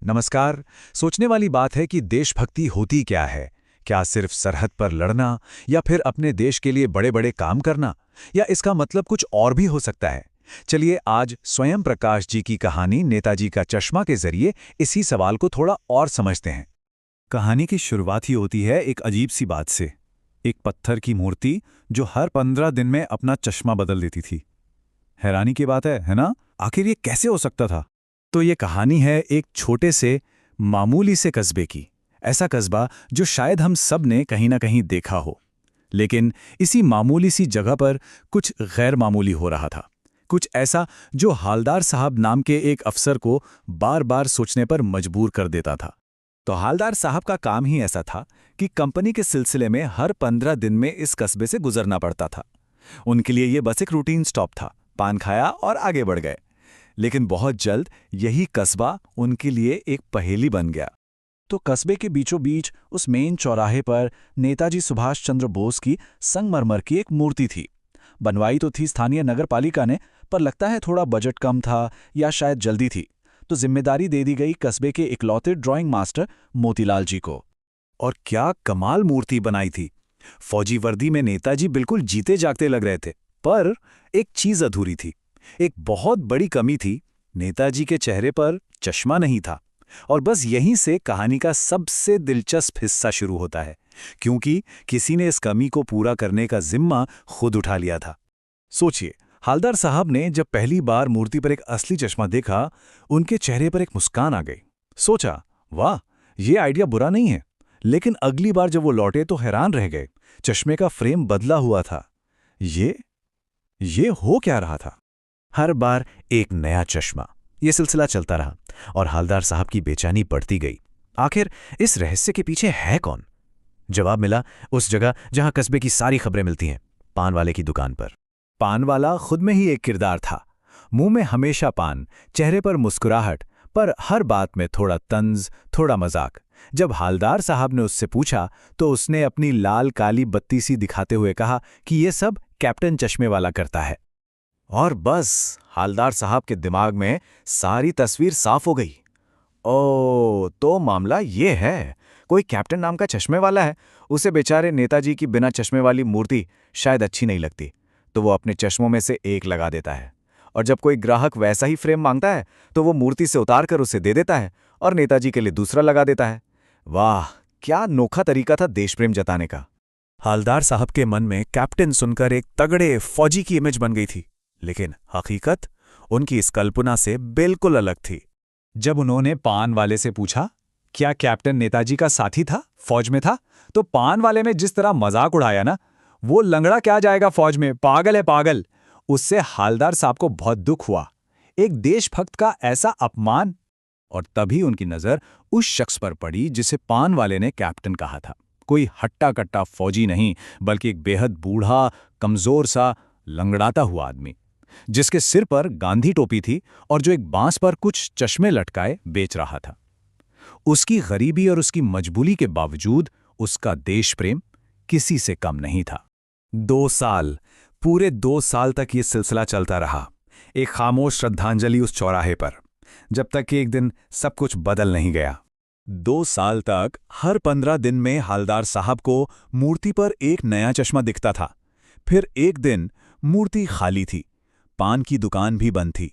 नमस्कार। सोचने वाली बात है कि देशभक्ति होती क्या है। क्या सिर्फ सरहद पर लड़ना, या फिर अपने देश के लिए बड़े बड़े काम करना, या इसका मतलब कुछ और भी हो सकता है। चलिए आज स्वयं प्रकाश जी की कहानी नेताजी का चश्मा के जरिए इसी सवाल को थोड़ा और समझते हैं। कहानी की शुरुआत ही होती है एक अजीब सी बात से। एक पत्थर की मूर्ति जो हर 15 दिन में अपना चश्मा बदल देती थी। हैरानी की बात है ना? आखिर ये कैसे हो सकता था? तो ये कहानी है एक छोटे से मामूली से कस्बे की। ऐसा कस्बा जो शायद हम सब ने कहीं ना कहीं देखा हो। लेकिन इसी मामूली सी जगह पर कुछ गैर मामूली हो रहा था। कुछ ऐसा जो हालदार साहब नाम के एक अफसर को बार बार सोचने पर मजबूर कर देता था। तो हालदार साहब का काम ही ऐसा था कि कंपनी के सिलसिले में हर 15 दिन में इस कस्बे से गुजरना पड़ता था। उनके लिए ये बस एक रूटीन स्टॉप था। पान खाया और आगे बढ़ गए। लेकिन बहुत जल्द यही कस्बा उनके लिए एक पहेली बन गया। तो कस्बे के बीचों बीच उस मेन चौराहे पर नेताजी सुभाष चंद्र बोस की संगमरमर की एक मूर्ति थी। बनवाई तो थी स्थानीय नगर पालिका ने, पर लगता है थोड़ा बजट कम था या शायद जल्दी थी, तो जिम्मेदारी दे दी गई कस्बे के इकलौते ड्राइंग मास्टर मोतीलाल जी को। और क्या कमाल मूर्ति बनाई थी। फौजी वर्दी में नेताजी बिल्कुल जीते जागते लग रहे थे। पर एक चीज अधूरी थी। एक बहुत बड़ी कमी थी। नेताजी के चेहरे पर चश्मा नहीं था। और बस यहीं से कहानी का सबसे दिलचस्प हिस्सा शुरू होता है, क्योंकि किसी ने इस कमी को पूरा करने का जिम्मा खुद उठा लिया था। सोचिए, हालदार साहब ने जब पहली बार मूर्ति पर एक असली चश्मा देखा, उनके चेहरे पर एक मुस्कान आ गई। सोचा, वाह, ये आइडिया बुरा नहीं है। लेकिन अगली बार जब वो लौटे तो हैरान रह गए। चश्मे का फ्रेम बदला हुआ था। ये हो क्या रहा था? हर बार एक नया चश्मा। ये सिलसिला चलता रहा और हालदार साहब की बेचैनी बढ़ती गई। आखिर इस रहस्य के पीछे है कौन? जवाब मिला उस जगह जहां कस्बे की सारी खबरें मिलती हैं, पान वाले की दुकान पर। पान वाला खुद में ही एक किरदार था। मुंह में हमेशा पान, चेहरे पर मुस्कुराहट, पर हर बात में थोड़ा तंज, थोड़ा मजाक। जब हालदार साहब ने उससे पूछा तो उसने अपनी लाल काली बत्ती सी दिखाते हुए कहा कि ये सब कैप्टन चश्मे वाला करता है। और बस हालदार साहब के दिमाग में सारी तस्वीर साफ हो गई। ओ, तो मामला ये है, कोई कैप्टन नाम का चश्मे वाला है। उसे बेचारे नेताजी की बिना चश्मे वाली मूर्ति शायद अच्छी नहीं लगती, तो वो अपने चश्मों में से एक लगा देता है। और जब कोई ग्राहक वैसा ही फ्रेम मांगता है तो वो मूर्ति से उतार कर उसे दे देता है और नेताजी के लिए दूसरा लगा देता है। वाह, क्या अनोखा तरीका था देश प्रेम जताने का। हालदार साहब के मन में कैप्टन सुनकर एक तगड़े फौजी की इमेज बन गई थी। लेकिन हकीकत उनकी इस कल्पना से बिल्कुल अलग थी। जब उन्होंने पान वाले से पूछा, क्या कैप्टन नेताजी का साथी था, फौज में था, तो पान वाले ने जिस तरह मजाक उड़ाया ना, वो लंगड़ा क्या जाएगा फौज में, पागल है पागल। उससे हालदार साहब को बहुत दुख हुआ। एक देशभक्त का ऐसा अपमान। और तभी उनकी नजर उस शख्स पर पड़ी जिसे पान वाले ने कैप्टन कहा था। कोई हट्टा कट्टा फौजी नहीं, बल्कि एक बेहद बूढ़ा, कमजोर सा, लंगड़ाता हुआ आदमी, जिसके सिर पर गांधी टोपी थी और जो एक बांस पर कुछ चश्मे लटकाए बेच रहा था। उसकी गरीबी और उसकी मजबूरी के बावजूद उसका देश प्रेम किसी से कम नहीं था। 2 साल, पूरे 2 साल तक ये सिलसिला चलता रहा। एक खामोश श्रद्धांजलि उस चौराहे पर, जब तक कि एक दिन सब कुछ बदल नहीं गया। 2 साल तक हर 15 दिन में हालदार साहब को मूर्ति पर एक नया चश्मा दिखता था। फिर एक दिन मूर्ति खाली थी, पान की दुकान भी बंद थी।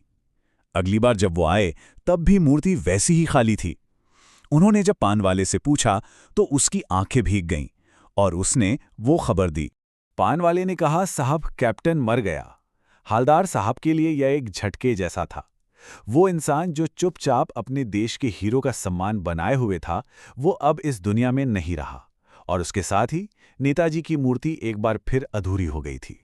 अगली बार जब वो आए तब भी मूर्ति वैसी ही खाली थी। उन्होंने जब पान वाले से पूछा तो उसकी आंखें भीग गईं और उसने वो खबर दी। पान वाले ने कहा, साहब कैप्टन मर गया। हालदार साहब के लिए यह एक झटके जैसा था। वो इंसान जो चुपचाप अपने देश के हीरो का सम्मान बनाए हुए था, वो अब इस दुनिया में नहीं रहा। और उसके साथ ही नेताजी की मूर्ति एक बार फिर अधूरी हो गई थी।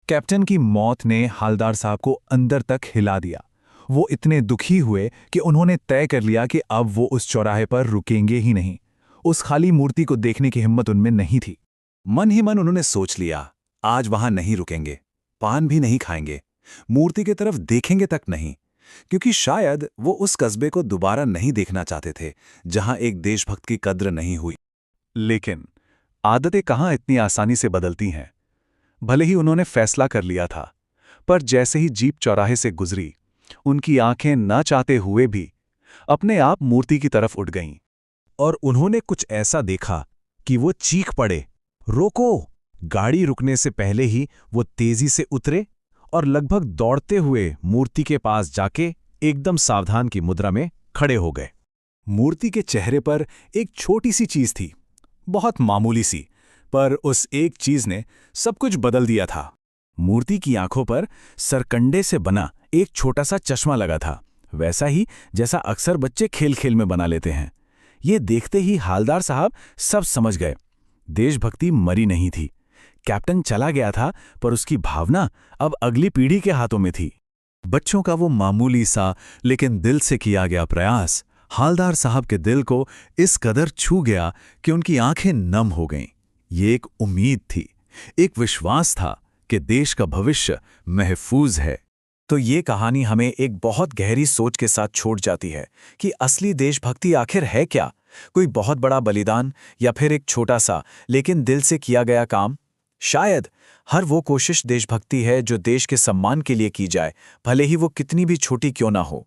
कैप्टन की मौत ने हालदार साहब को अंदर तक हिला दिया। वो इतने दुखी हुए कि उन्होंने तय कर लिया कि अब वो उस चौराहे पर रुकेंगे ही नहीं। उस खाली मूर्ति को देखने की हिम्मत उनमें नहीं थी। मन ही मन उन्होंने सोच लिया, आज वहां नहीं रुकेंगे, पान भी नहीं खाएंगे, मूर्ति की तरफ देखेंगे तक नहीं, क्योंकि शायद वो उस कस्बे को दोबारा नहीं देखना चाहते थे जहां एक देशभक्त की कद्र नहीं हुई। लेकिन आदतें कहां इतनी आसानी से बदलती हैं। भले ही उन्होंने फैसला कर लिया था, पर जैसे ही जीप चौराहे से गुजरी, उनकी आंखें न चाहते हुए भी अपने आप मूर्ति की तरफ उठ गईं। और उन्होंने कुछ ऐसा देखा कि वो चीख पड़े, रोको! गाड़ी रुकने से पहले ही वो तेजी से उतरे और लगभग दौड़ते हुए मूर्ति के पास जाके एकदम सावधान की मुद्रा में खड़े हो गए। मूर्ति के चेहरे पर एक छोटी सी चीज थी, बहुत मामूली सी, पर उस एक चीज ने सब कुछ बदल दिया था। मूर्ति की आंखों पर सरकंडे से बना एक छोटा सा चश्मा लगा था, वैसा ही जैसा अक्सर बच्चे खेल खेल में बना लेते हैं। ये देखते ही हालदार साहब सब समझ गए। देशभक्ति मरी नहीं थी। कैप्टन चला गया था, पर उसकी भावना अब अगली पीढ़ी के हाथों में थी। बच्चों का वो मामूली सा लेकिन दिल से किया गया प्रयास हालदार साहब के दिल को इस कदर छू गया कि उनकी आंखें नम हो गईं। ये एक उम्मीद थी, एक विश्वास था कि देश का भविष्य महफूज है। तो ये कहानी हमें एक बहुत गहरी सोच के साथ छोड़ जाती है कि असली देशभक्ति आखिर है क्या? कोई बहुत बड़ा बलिदान या फिर एक छोटा सा लेकिन दिल से किया गया काम? शायद हर वो कोशिश देशभक्ति है जो देश के सम्मान के लिए की जाए, भले ही वो कितनी भी छोटी क्यों ना हो।